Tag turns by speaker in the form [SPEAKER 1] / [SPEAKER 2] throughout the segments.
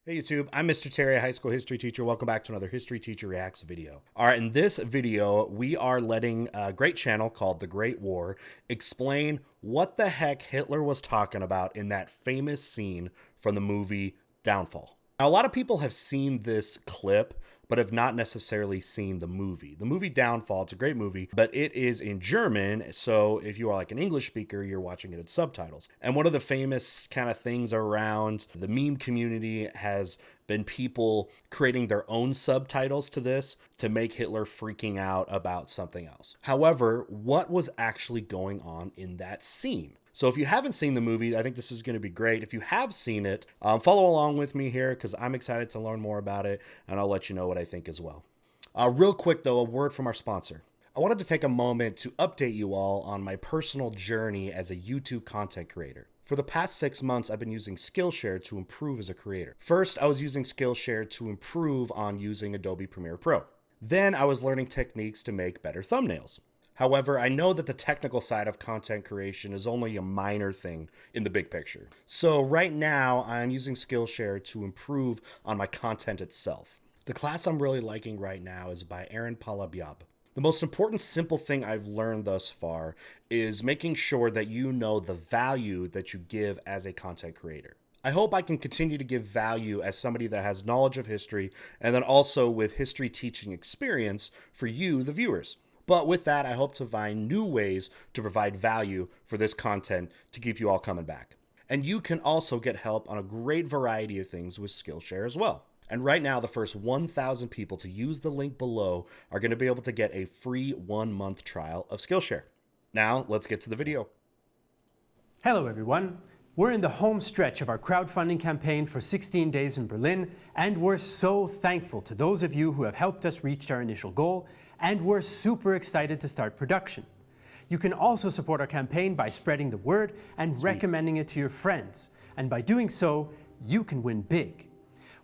[SPEAKER 1] Hey YouTube, I'm Mr. Terry, a high school history teacher. Welcome back to another History Teacher Reacts video. All right, in this video, we are letting a great channel called The Great War explain what the heck Hitler was talking about in that famous scene from the movie Downfall. Now, a lot of people have seen this clip, but have not necessarily seen the movie. The movie Downfall, it's a great movie, but it is in German, so if you are like an English speaker, you're watching it in subtitles. And one of the famous kind of things around the meme community has been people creating their own subtitles to this to make Hitler freaking out about something else. However, what was actually going on in that scene? So if you haven't seen the movie, I think this is going to be great. If you have seen it, follow along with me here because I'm excited to learn more about it, and I'll let you know what I think as well. Real quick, though, a word from our sponsor. I wanted to take a moment to update you all on my personal journey as a YouTube content creator. For the past 6 months, I've been using Skillshare to improve as a creator. First, I was using Skillshare to improve on using Adobe Premiere Pro. Then I was learning techniques to make better thumbnails. However, I know that the technical side of content creation is only a minor thing in the big picture. So right now, I'm using Skillshare to improve on my content itself. The class I'm really liking right now is by Aaron Palabiab. The most important simple thing I've learned thus far is making sure that you know the value that you give as a content creator. I hope I can continue to give value as somebody that has knowledge of history and then also with history teaching experience for you, the viewers. But with that, I hope to find new ways to provide value for this content to keep you all coming back. And you can also get help on a great variety of things with Skillshare as well. And right now, the first 1,000 people to use the link below are going to be able to get a free 1-month trial of Skillshare. Now, let's get to the video.
[SPEAKER 2] Hello everyone. We're in the home stretch of our crowdfunding campaign for 16 days in Berlin, and we're so thankful to those of you who have helped us reach our initial goal, and we're super excited to start production. You can also support our campaign by spreading the word and recommending it to your friends, and by doing so, you can win big.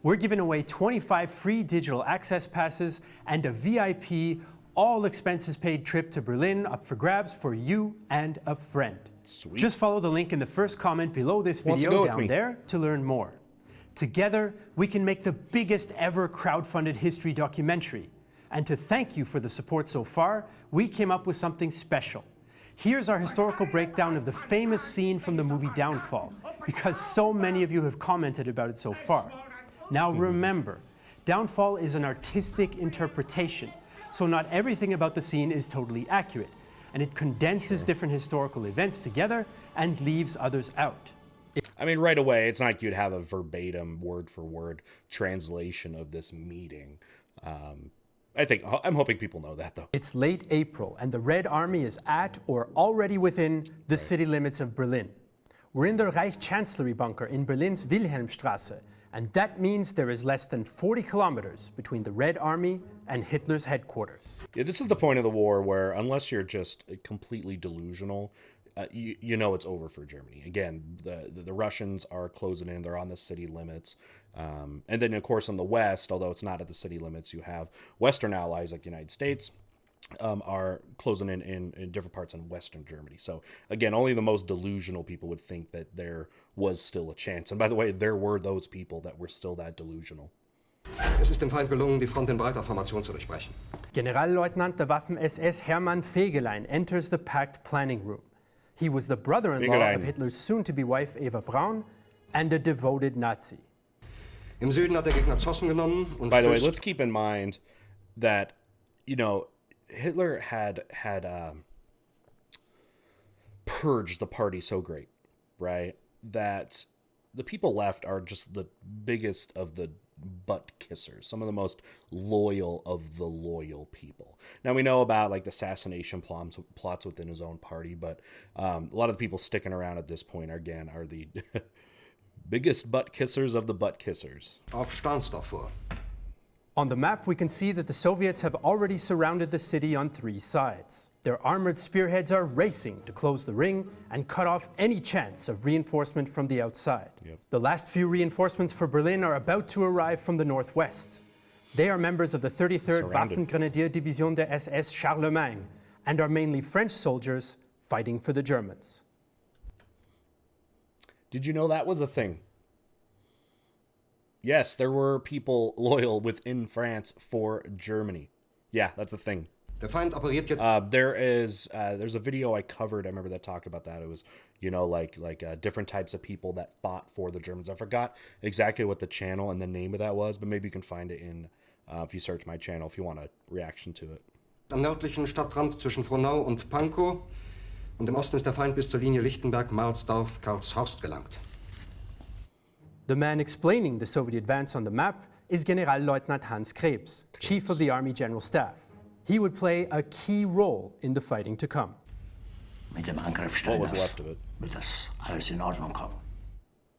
[SPEAKER 2] We're giving away 25 free digital access passes and a VIP, all expenses paid trip to Berlin up for grabs for you and a friend.
[SPEAKER 1] Sweet.
[SPEAKER 2] Just follow the link in the first comment below this video down there to learn more. Together, we can make the biggest ever crowdfunded history documentary. And to thank you for the support so far, we came up with something special. Here's our historical breakdown of the famous scene from the movie Downfall, because so many of you have commented about it so far. Now remember, Downfall is an artistic interpretation, so not everything about the scene is totally accurate, and it condenses different historical events together and leaves others out.
[SPEAKER 1] I mean, right away, it's not like you'd have a verbatim, word-for-word translation of this meeting. I'm hoping people know that, though.
[SPEAKER 2] It's late April, and the Red Army is at or already within the city limits of Berlin. We're in the Reichskanzlei bunker in Berlin's Wilhelmstrasse, and that means there is less than 40 kilometers between the Red Army and Hitler's headquarters.
[SPEAKER 1] Yeah, this is the point of the war where, unless you're just completely delusional, you know it's over for Germany. Again, the Russians are closing in. They're on the city limits. And then, of course, on the west, although it's not at the city limits, you have Western allies like the United States are closing in different parts in Western Germany. So, again, only the most delusional people would think that there was still a chance. And by the way, there were those people that were still that delusional.
[SPEAKER 3] Es ist dem Feind gelungen, die Front in breiter Formation zu durchbrechen.
[SPEAKER 2] Generalleutnant der Waffen-SS Hermann Fegelein enters the packed planning room. He was the brother-in-law of Hitler's soon-to-be wife Eva Braun and a devoted Nazi.
[SPEAKER 3] Im Süden hat der Gegner Zossen genommen und
[SPEAKER 1] By the way, let's keep in mind that, you know, Hitler had purged the party so great, right, that the people left are just the biggest of the butt kissers, some of the most loyal of the loyal people. Now, we know about like the assassination plots within his own party, but a lot of the people sticking around at this point are the biggest butt kissers of the butt kissers.
[SPEAKER 3] Auf Stahnsdorf vor.
[SPEAKER 2] On the map, we can see that the Soviets have already surrounded the city on 3 sides. Their armored spearheads are racing to close the ring and cut off any chance of reinforcement from the outside.
[SPEAKER 1] Yep.
[SPEAKER 2] The last few reinforcements for Berlin are about to arrive from the northwest. They are members of the 33rd Waffengrenadier Division der SS Charlemagne and are mainly French soldiers fighting for the Germans.
[SPEAKER 1] Did you know that was a thing? Yes, there were people loyal within France for Germany. Yeah, that's the thing.
[SPEAKER 3] Der Feind operiert jetzt.
[SPEAKER 1] There's a video I covered. I remember that talked about that. It was, different types of people that fought for the Germans. I forgot exactly what the channel and the name of that was, but maybe you can find it in if you search my channel if you want a reaction to it.
[SPEAKER 3] Am nördlichen Stadtrand zwischen Frohnau und Pankow und im Osten ist der Feind bis zur Linie Lichtenberg-Marsdorf, Karlshorst gelangt.
[SPEAKER 2] The man explaining the Soviet advance on the map is Generalleutnant Hans Krebs, Chief of the Army General Staff. He would play a key role in the fighting to come.
[SPEAKER 4] Mit dem Angriff
[SPEAKER 1] What was
[SPEAKER 4] Steiners
[SPEAKER 1] left of it?
[SPEAKER 4] wird das alles in Ordnung kommen.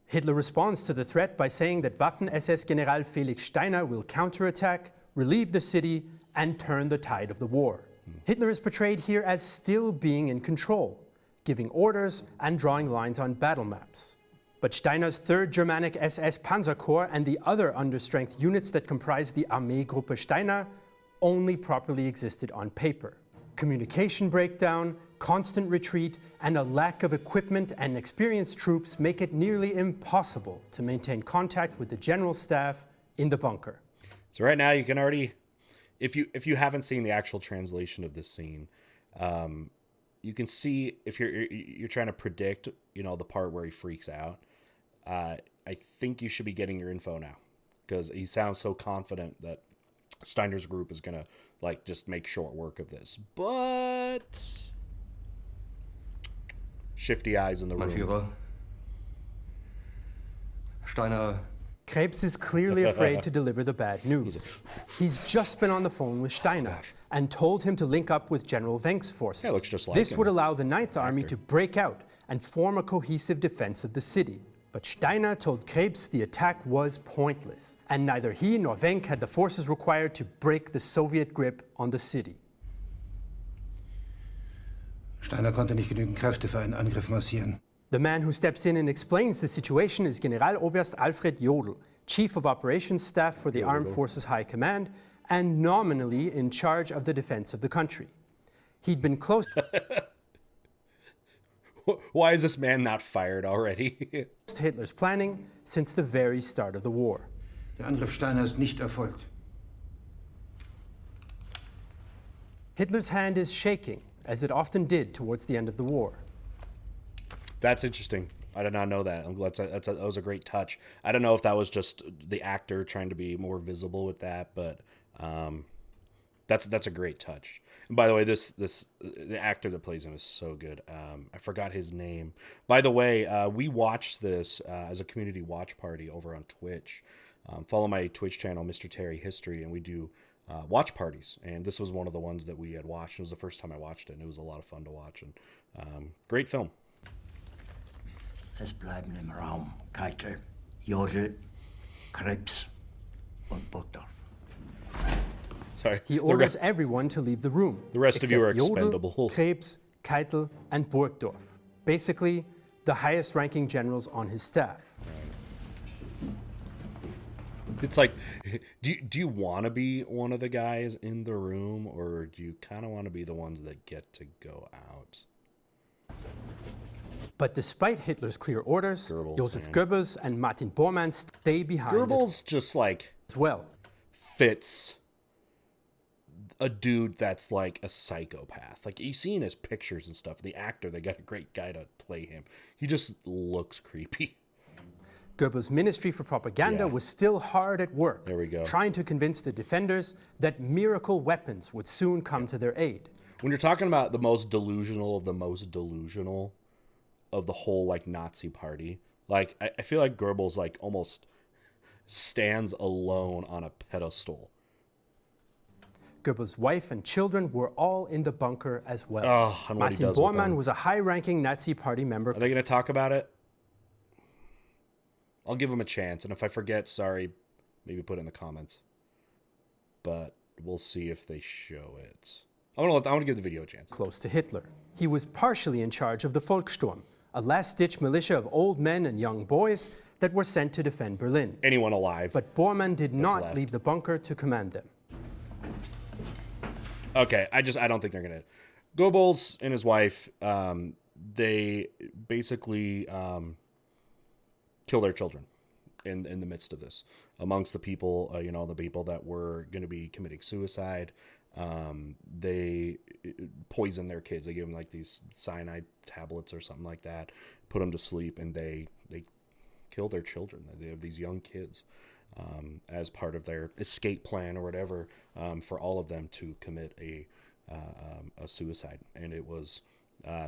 [SPEAKER 2] Hitler responds to the threat by saying that Waffen-SS General Felix Steiner will counterattack, relieve the city, and turn the tide of the war. Hitler is portrayed here as still being in control, giving orders and drawing lines on battle maps. But Steiner's 3rd Germanic SS Panzer Corps and the other understrength units that comprise the Armeegruppe Steiner only properly existed on paper. Communication breakdown, constant retreat, and a lack of equipment and experienced troops make it nearly impossible to maintain contact with the general staff in the bunker.
[SPEAKER 1] So right now you can already, if you haven't seen the actual translation of this scene, you can see if you're trying to predict, the part where he freaks out. I think you should be getting your info now because he sounds so confident that Steiner's group is gonna just make short work of this, but shifty eyes in the
[SPEAKER 3] Mein
[SPEAKER 1] room.
[SPEAKER 3] Führer. Steiner.
[SPEAKER 2] Krebs is clearly afraid to deliver the bad news. He's just been on the phone with Steiner and told him to link up with General Wenck's forces.
[SPEAKER 1] Yeah, looks just like
[SPEAKER 2] this
[SPEAKER 1] him.
[SPEAKER 2] would allow the Ninth Army to break out and form a cohesive defense of the city. But Steiner told Krebs the attack was pointless, and neither he nor Wenck had the forces required to break the Soviet grip on the city.
[SPEAKER 5] Steiner konnte nicht genügend Kräfte für einen Angriff massieren.
[SPEAKER 2] The man who steps in and explains the situation is Generaloberst Alfred Jodl, Chief of Operations Staff for the Armed Forces High Command and nominally in charge of the defense of the country. He'd been close
[SPEAKER 1] Why is this man not fired already?
[SPEAKER 2] to Hitler's planning since the very start of the war.
[SPEAKER 5] Der Angriff Steiner ist nicht erfolgt.
[SPEAKER 2] Hitler's hand is shaking, as it often did towards the end of the war.
[SPEAKER 1] That's interesting. I did not know that. I'm glad that was a great touch. I don't know if that was just the actor trying to be more visible with that, but that's a great touch. And by the way, the actor that plays him is so good. I forgot his name. By the way, we watched this as a community watch party over on Twitch. Follow my Twitch channel, Mr. Terry History, and we do watch parties. And this was one of the ones that we had watched. It was the first time I watched it, and it was a lot of fun to watch. And great film.
[SPEAKER 4] Es bleiben im Raum Keitel, Jodl, Krebs und Burgdorf.
[SPEAKER 1] Sorry.
[SPEAKER 2] He orders everyone to leave the room.
[SPEAKER 1] The rest of you are
[SPEAKER 2] except Jodl,
[SPEAKER 1] expendable.
[SPEAKER 2] Krebs, Keitel, and Burgdorf. Basically, the highest-ranking generals on his staff.
[SPEAKER 1] It's like, do you want to be one of the guys in the room, or do you kind of want to be the ones that get to go out?
[SPEAKER 2] But despite Hitler's clear orders,
[SPEAKER 1] Goebbels,
[SPEAKER 2] Joseph
[SPEAKER 1] man.
[SPEAKER 2] Goebbels and Martin Bormann stay behind
[SPEAKER 1] Goebbels just
[SPEAKER 2] as well.
[SPEAKER 1] fits a dude that's like a psychopath. Like, you see in his pictures and stuff, the actor, they got a great guy to play him. He just looks creepy.
[SPEAKER 2] Goebbels' Ministry for Propaganda was still hard at work,
[SPEAKER 1] There we go.
[SPEAKER 2] trying to convince the defenders that miracle weapons would soon come to their aid.
[SPEAKER 1] When you're talking about the most delusional of the most delusional of the whole, Nazi party, I feel like Goebbels, almost stands alone on a pedestal.
[SPEAKER 2] Goebbels' wife and children were all in the bunker as well.
[SPEAKER 1] Oh, and what he
[SPEAKER 2] Martin
[SPEAKER 1] does with
[SPEAKER 2] Bormann
[SPEAKER 1] them.
[SPEAKER 2] was a high-ranking Nazi party member.
[SPEAKER 1] Are they going to talk about it? I'll give them a chance, and if I forget, sorry, maybe put it in the comments. But we'll see if they show it. I want to give the video a chance.
[SPEAKER 2] Close to Hitler. He was partially in charge of the Volkssturm, a last-ditch militia of old men and young boys that were sent to defend Berlin.
[SPEAKER 1] Anyone alive?
[SPEAKER 2] But Bormann did not
[SPEAKER 1] left.
[SPEAKER 2] leave the bunker to command them.
[SPEAKER 1] Okay, I don't think they're gonna. Goebbels and his wife, they basically kill their children in the midst of this. amongst the people, the people that were going to be committing suicide. They poisoned their kids. They gave them like these cyanide tablets or something like that, put them to sleep, and they kill their children. They have these young kids as part of their escape plan or whatever, for all of them to commit a suicide. And it was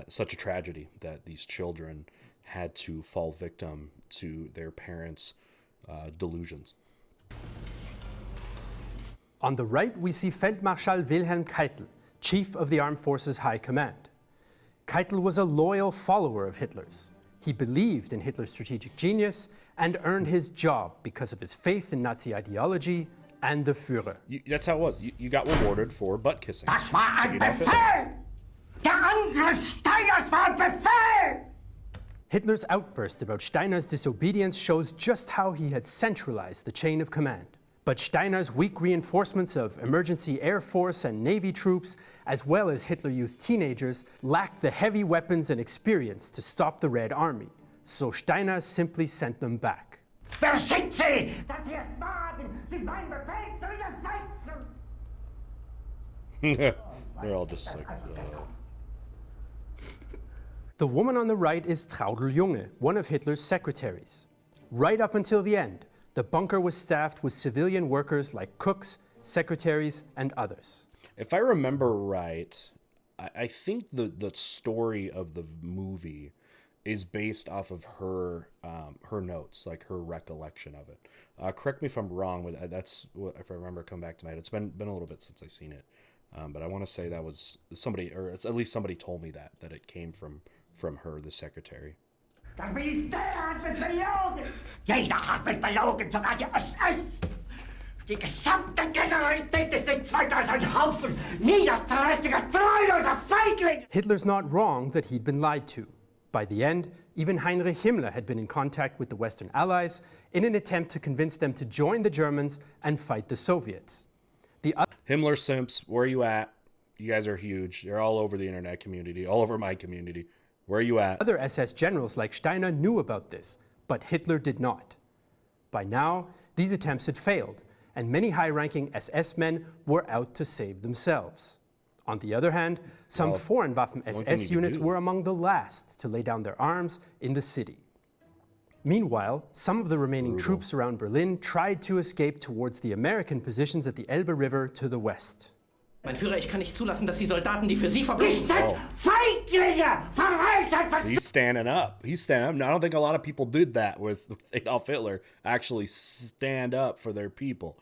[SPEAKER 1] such a tragedy that these children had to fall victim to their parents' delusions.
[SPEAKER 2] On the right, we see Feldmarschall Wilhelm Keitel, Chief of the Armed Forces High Command. Keitel was a loyal follower of Hitler's. He believed in Hitler's strategic genius and earned his job because of his faith in Nazi ideology and the Führer.
[SPEAKER 1] That's how it was. You got rewarded for butt kissing.
[SPEAKER 4] Das war ein Befehl! Der Angriff Steiners war ein Befehl!
[SPEAKER 2] Hitler's outburst about Steiner's disobedience shows just how he had centralized the chain of command. But Steiner's weak reinforcements of emergency air force and navy troops, as well as Hitler Youth teenagers, lacked the heavy weapons and experience to stop the Red Army. So Steiner simply sent them back.
[SPEAKER 4] Wer schickt Sie? Dass Sie es wagen, sich meinen Befehl zu widersetzen!
[SPEAKER 1] They're all just like...
[SPEAKER 2] The woman on the right is Traudl Junge, one of Hitler's secretaries. Right up until the end, the bunker was staffed with civilian workers like cooks, secretaries, and others.
[SPEAKER 1] If I remember right, I think the story of the movie is based off of her notes, like her recollection of it. Correct me if I'm wrong, but that's what, if I remember, come back to my head. It's been a little bit since I've seen it, but I want to say that was somebody, or it's at least somebody told me that it came from her, the secretary.
[SPEAKER 4] Das Militär hat mich belogen! Jeder hat mich belogen, sogar die SS! Die gesamte Generalität ist nichts weiter als ein Haufen niederträchtiger, treuloser Feiglinge!
[SPEAKER 2] Hitler's not wrong that he'd been lied to. By the end, even Heinrich Himmler had been in contact with the Western Allies in an attempt to convince them to join the Germans and fight the Soviets.
[SPEAKER 1] Himmler simps, where are you at? You guys are huge. You're all over the internet community, all over my community. Where are you at?
[SPEAKER 2] Other SS generals like Steiner knew about this, but Hitler did not. By now, these attempts had failed, and many high-ranking SS men were out to save themselves. On the other hand, some foreign Waffen-SS units were among the last to lay down their arms in the city. Meanwhile, some of the remaining troops around Berlin tried to escape towards the American positions at the Elbe River to the west.
[SPEAKER 6] Mein Führer, ich kann nicht zulassen, dass die Soldaten, die für Sie verbringen...
[SPEAKER 4] Feiglinge! Verreiter!
[SPEAKER 1] He's standing up. He's standing up. Now, I don't think a lot of people did that with Adolf Hitler, actually stand up for their people.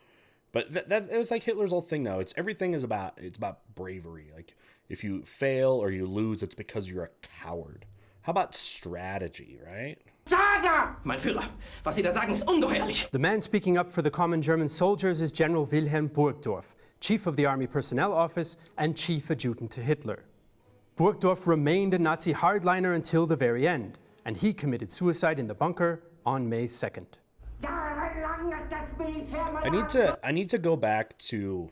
[SPEAKER 1] But it was like Hitler's whole thing, though. Everything is about bravery. Like, if you fail or you lose, it's because you're a coward. How about strategy, right?
[SPEAKER 6] Mein Führer, was Sie da sagen, ist ungeheuerlich.
[SPEAKER 2] The man speaking up for the common German soldiers is General Wilhelm Burgdorf, Chief of the Army Personnel Office and Chief Adjutant to Hitler. Burgdorf remained a Nazi hardliner until the very end, and he committed suicide in the bunker on May 2nd.
[SPEAKER 1] I need to go back to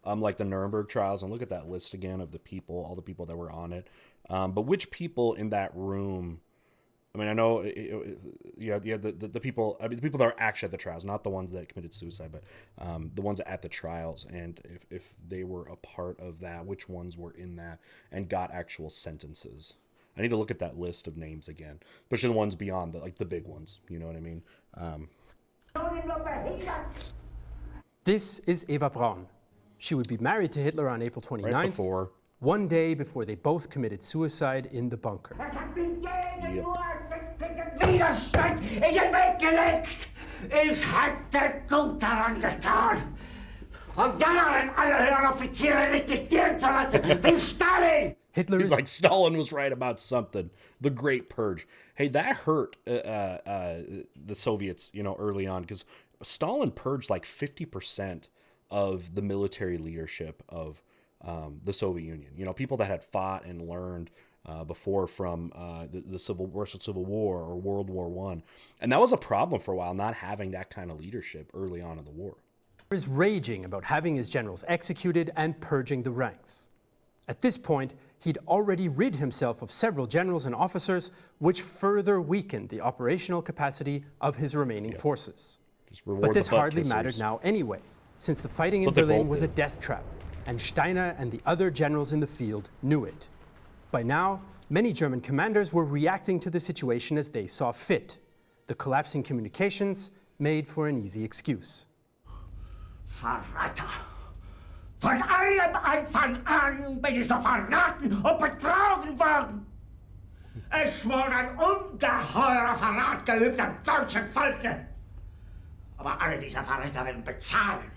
[SPEAKER 1] like the Nuremberg trials and look at that list again of the people, all the people that were on it. But which people in that room? I mean, I know the people. I mean, the people that are actually at the trials, not the ones that committed suicide, but the ones at the trials. And if they were a part of that, which ones were in that and got actual sentences? I need to look at that list of names again, especially the ones beyond the big ones. You know what I mean?
[SPEAKER 2] This is Eva Braun. She would be married to Hitler on April 29th.
[SPEAKER 1] Right before.
[SPEAKER 2] One day before they both committed suicide in the bunker.
[SPEAKER 4] Widerstand in den Weg gelegt! Ich hätte gut daran getan, und darin alle höheren Offiziere liquidieren zu lassen, wie Stalin!
[SPEAKER 1] He's like, Stalin was right about something. The Great Purge. Hey, that hurt the Soviets, early on, because Stalin purged like 50% of the military leadership of the Soviet Union. People that had fought and learned before from the Russian Civil War or World War I. And that was a problem for a while, not having that kind of leadership early on in the war.
[SPEAKER 2] He was raging about having his generals executed and purging the ranks. At this point, he'd already rid himself of several generals and officers, which further weakened the operational capacity of his remaining forces. But this hardly mattered now anyway, since the fighting in Berlin was a death trap, and Steiner and the other generals in the field knew it. By now, many German commanders were reacting to the situation as they saw fit. The collapsing communications made for an easy excuse.
[SPEAKER 4] Verräter! Von allem Anfang an bin ich so verraten und betrogen worden. Es wurde ein ungeheurer Verrat geübt am deutschen Volke. Aber alle diese Verräter werden bezahlen.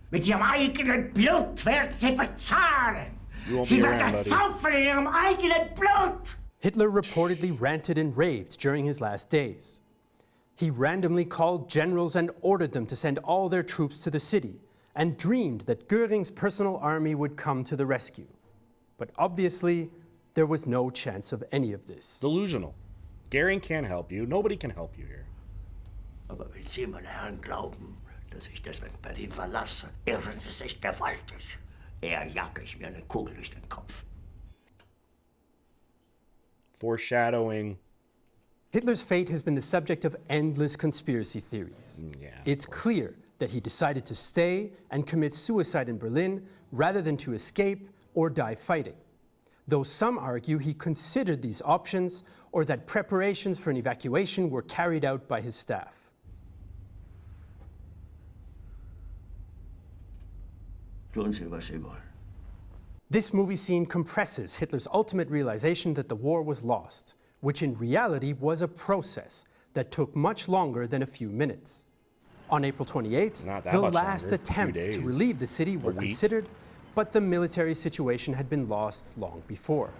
[SPEAKER 4] Mit ihrem eigenen Blut werden sie bezahlen. Sie werden das saufen in ihrem eigenen Blut.
[SPEAKER 2] Hitler reportedly ranted and raved during his last days. He randomly called generals and ordered them to send all their troops to the city, and dreamed that Göring's personal army would come to the rescue. But obviously, there was no chance of any of this.
[SPEAKER 1] Delusional. Göring can't help you. Nobody can help you here.
[SPEAKER 4] Aber wenn Sie, meine Herren, glauben, dass ich deswegen Berlin verlasse, irren Sie sich gewaltig. Eher jage ich mir eine Kugel durch den Kopf.
[SPEAKER 1] Foreshadowing.
[SPEAKER 2] Hitler's fate has been the subject of endless conspiracy theories. It's clear that he decided to stay and commit suicide in Berlin rather than to escape or die fighting. Though some argue he considered these options or that preparations for an evacuation were carried out by his staff.
[SPEAKER 4] Tun Sie, was Sie wollen.
[SPEAKER 2] This movie scene compresses Hitler's ultimate realization that the war was lost, which in reality was a process that took much longer than a few minutes. On April 28th, the last attempts to relieve the city were considered, but the military situation had been lost long before.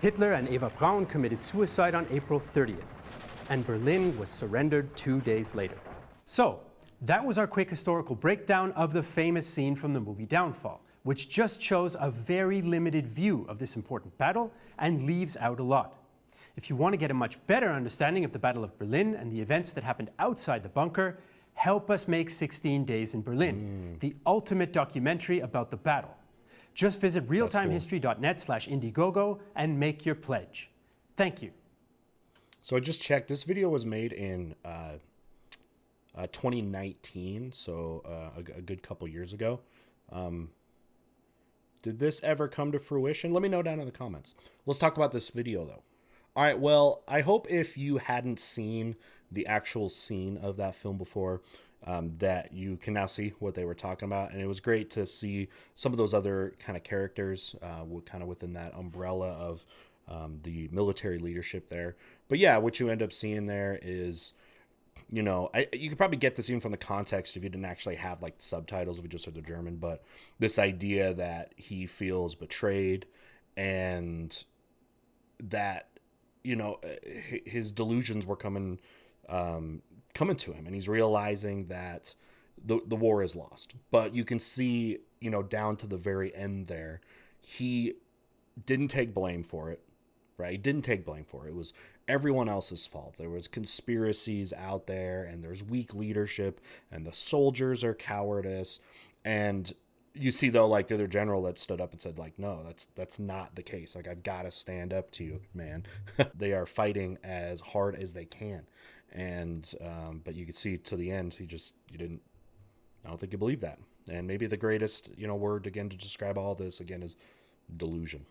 [SPEAKER 2] Hitler and Eva Braun committed suicide on April 30th, and Berlin was surrendered 2 days later. So, that was our quick historical breakdown of the famous scene from the movie Downfall, which just shows a very limited view of this important battle and leaves out a lot. If you want to get a much better understanding of the Battle of Berlin and the events that happened outside the bunker, help us make 16 Days in Berlin, the ultimate documentary about the battle. Just visit realtimehistory.net/Indiegogo and make your pledge. Thank you.
[SPEAKER 1] So I just checked. This video was made in 2019, so a good couple years ago. Did this ever come to fruition? Let me know down in the comments. Let's talk about this video, though. All right, well, I hope if you hadn't seen the actual scene of that film before, that you can now see what they were talking about. And it was great to see some of those other kind of characters kind of within that umbrella of the military leadership there. But yeah, what you end up seeing there is, you know, you could probably get this even from the context if you didn't actually have like the subtitles, if you just heard the German, but this idea that he feels betrayed and that, you know, his delusions were coming to him, and he's realizing that the war is lost. But you can see, you know, down to the very end there, he didn't take blame for it, right? He didn't take blame for it. It was everyone else's fault. There was conspiracies out there, and there's weak leadership, and the soldiers are cowardice. And you see, though, like the other general that stood up and said, like, no, that's not the case. Like, I've got to stand up to you, man. They are fighting as hard as they can. And but you could see to the end, I don't think you believe that. And maybe the greatest, you know, word again to describe all this again is delusion.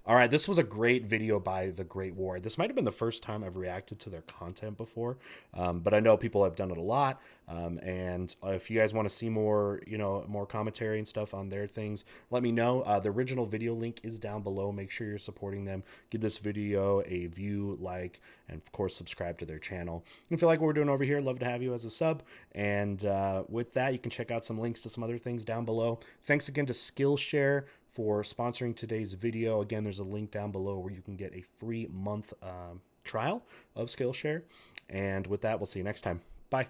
[SPEAKER 1] All right, this was a great video by The Great War. This might have been the first time I've reacted to their content before, but I know people have done it a lot. And if you guys want to see more, you know, more commentary and stuff on their things, let me know. The original video link is down below. Make sure you're supporting them. Give this video a view, like, and of course, subscribe to their channel. And if you like what we're doing over here, love to have you as a sub. And with that, you can check out some links to some other things down below. Thanks again to Skillshare for sponsoring today's video. Again, there's a link down below where you can get a free month trial of Skillshare. And with that, we'll see you next time. Bye.